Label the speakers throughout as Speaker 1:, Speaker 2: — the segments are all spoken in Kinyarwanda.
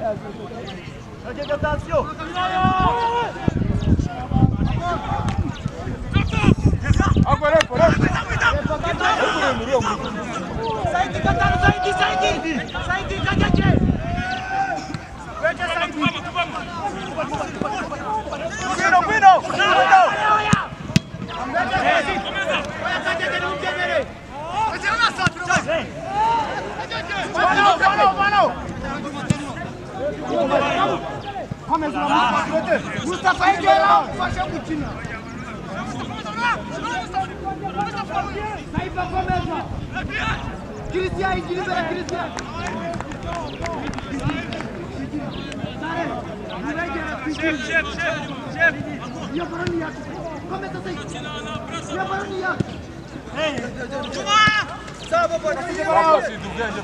Speaker 1: Attention. Mustafa Engela, faixa continua. Sai pra começar. Cristian, Cristian. Chef. Yaparaniya. Começa aí. Yaparaniya. Ei. Cuma. Sabe pode ser.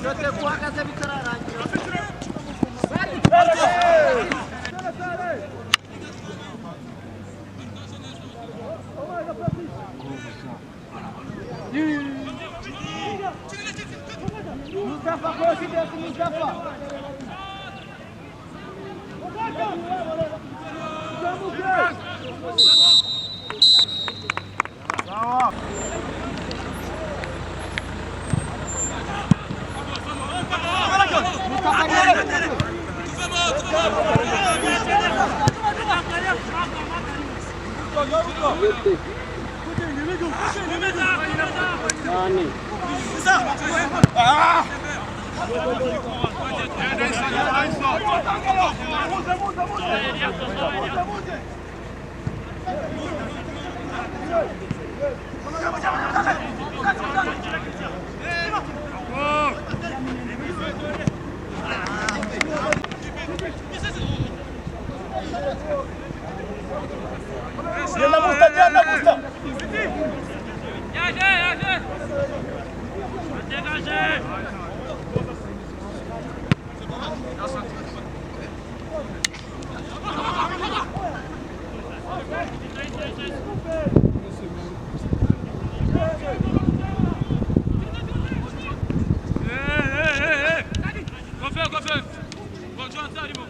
Speaker 1: Eu te vou a casa vitarara. Mustafa koşu diyorsun Mustafa. Bravo. Mustafa gel. Nani? Yalla Musta. Dégagez. Confère. Bonjour, Antarimo.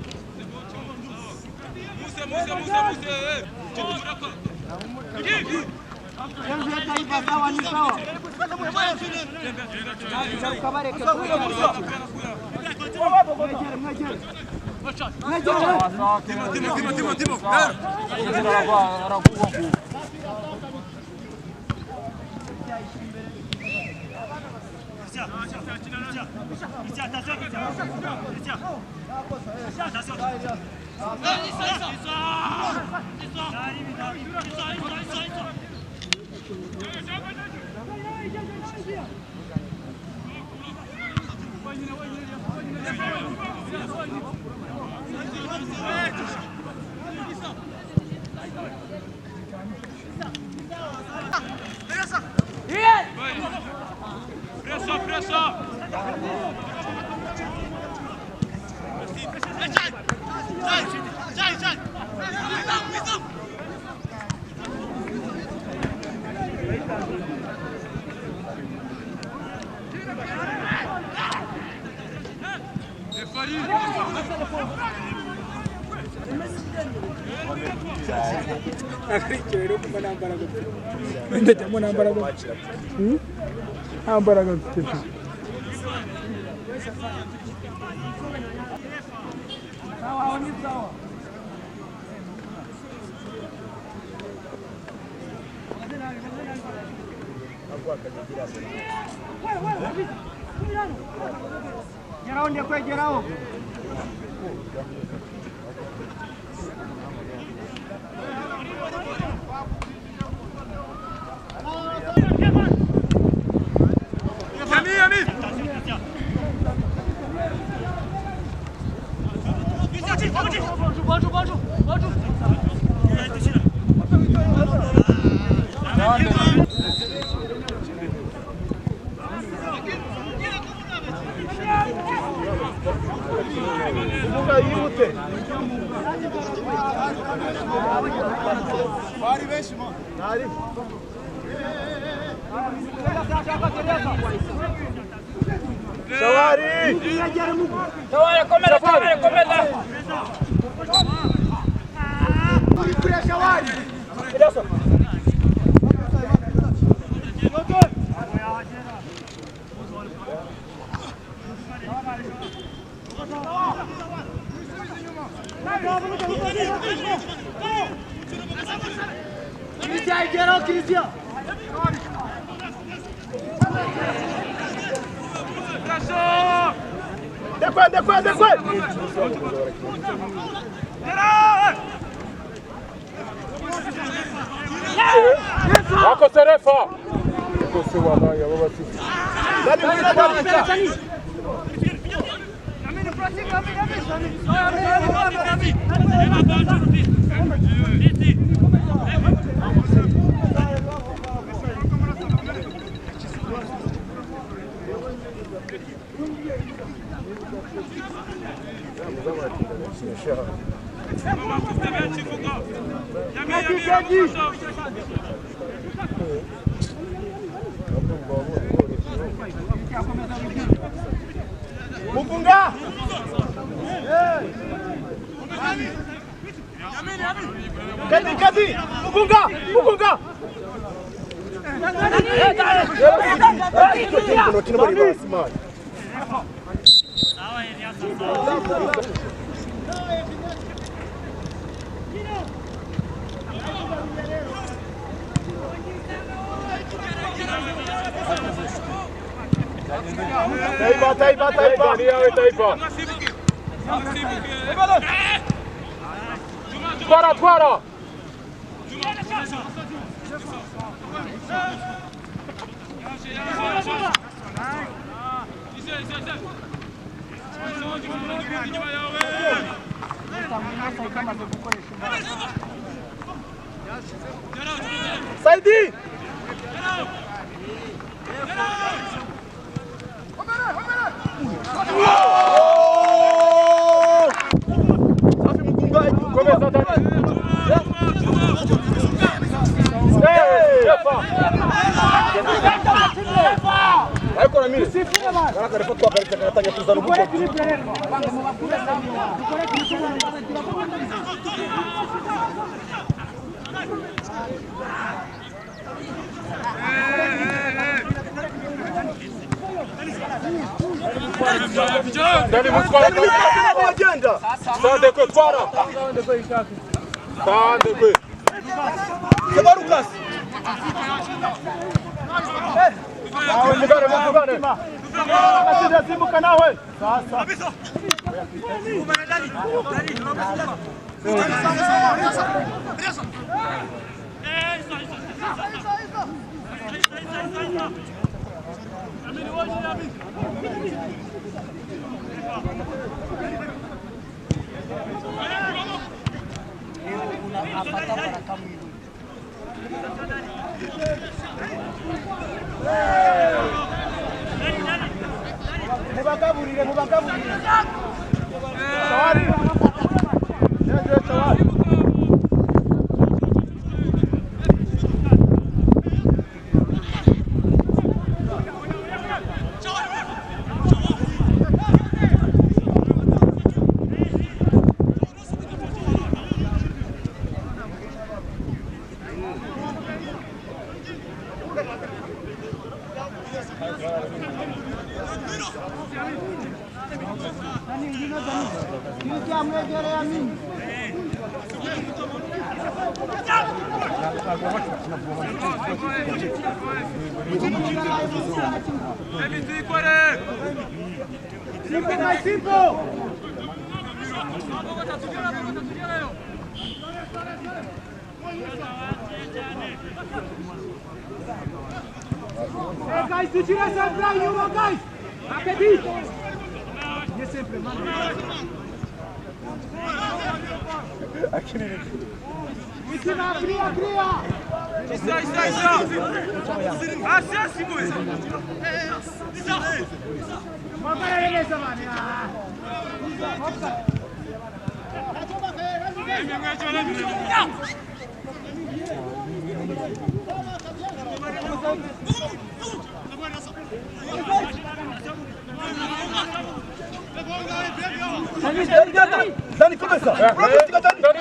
Speaker 1: Pressa! Sai! Gerao.
Speaker 2: Shawari!
Speaker 3: Shawari, komeza, Shawari, komeza!
Speaker 1: Kule Shawari!
Speaker 2: Ilaso!
Speaker 1: Christian, get out, Christian!
Speaker 2: De quoi? Wako serefa! Wako sewa baya, baba sisi. Dani mwina dani! Mupunga! Kadi! Mupunga! Taifa. Para! Saidi! Dani muscola com agenda. Sande que para. Sande que. Que barucas. Mugane. Asida simu kana we. Sasa. Mubakaburire. Shawari. Shawari. Guys, tu tira sempre aí, uma guys. Acredito. E sempre mano. Aqui nem. Ensina, cria. Isso. Assim, coisa. Manda ele nessa mano. Dani, começa! Dani,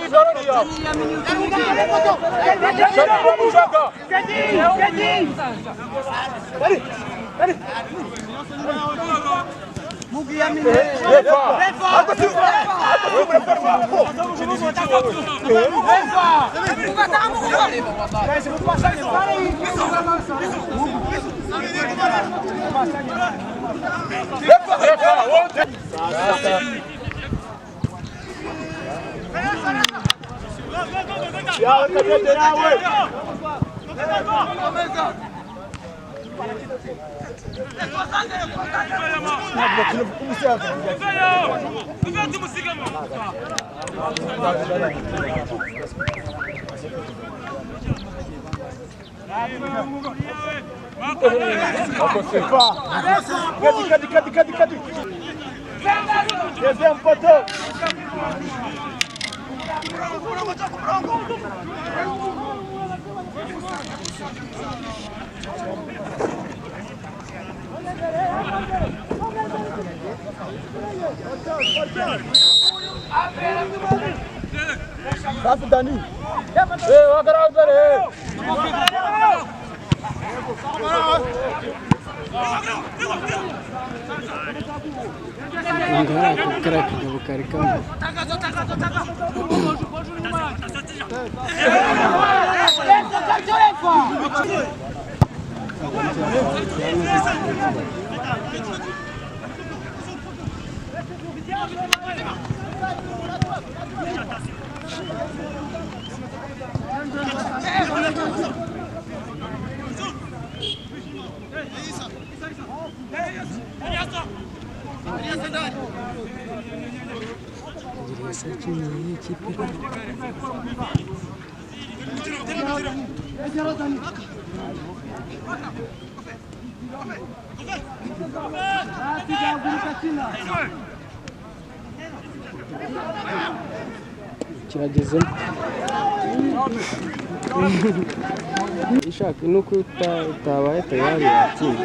Speaker 2: Cadê? Desce um potão. Rápido, Dani. Ei, agora o Dani.
Speaker 4: Enggak, aku kira kita buka rekam. Kiragezemo ishaka nuko utabaye tayari yatsinze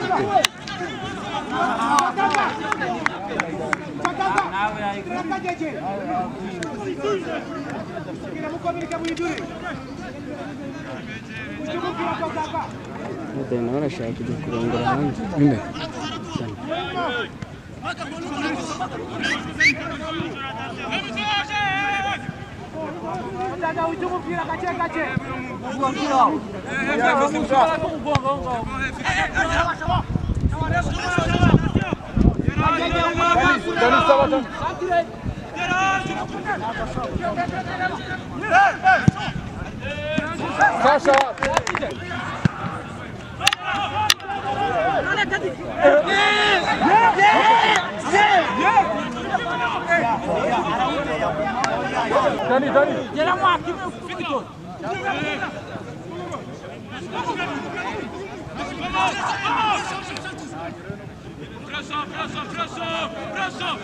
Speaker 4: nawe arashaka kujya kurongora hanze imbere
Speaker 2: Dani.
Speaker 3: Geliamo aqui, meu filho. Pressão.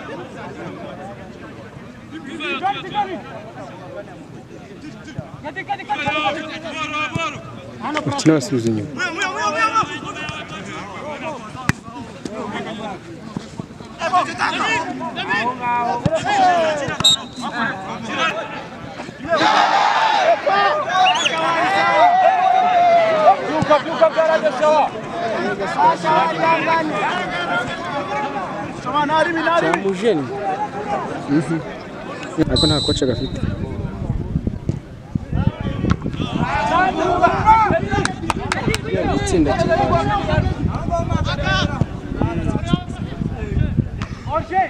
Speaker 4: Continua sozinho.
Speaker 2: Piuka garage sawa.
Speaker 4: Cyamujeni. Ako nta kocha gafite. Itsinda cyane.
Speaker 2: Jorge